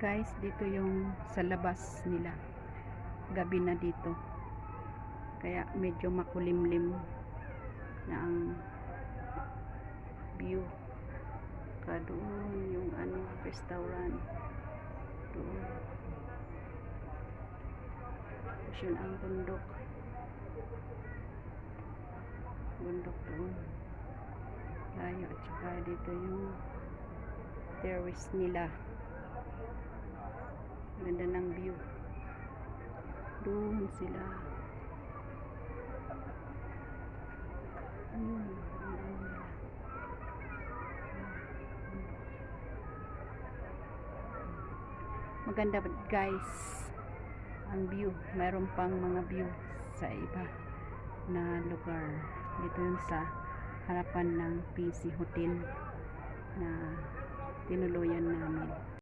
Guys, dito yung sa labas nila. Gabi na dito. Kaya medyo makulimlim na ang view. Doon yung restaurant. Doon. Yun ang bundok. Bundok doon. Layo. At saka dito yung terrace nila. Ganda ng view. Doon sila. Ayun. Maganda guys ang view. Mayroon pang mga view sa iba na lugar. Dito yun sa harapan ng PC Hotel na tinuluyan namin.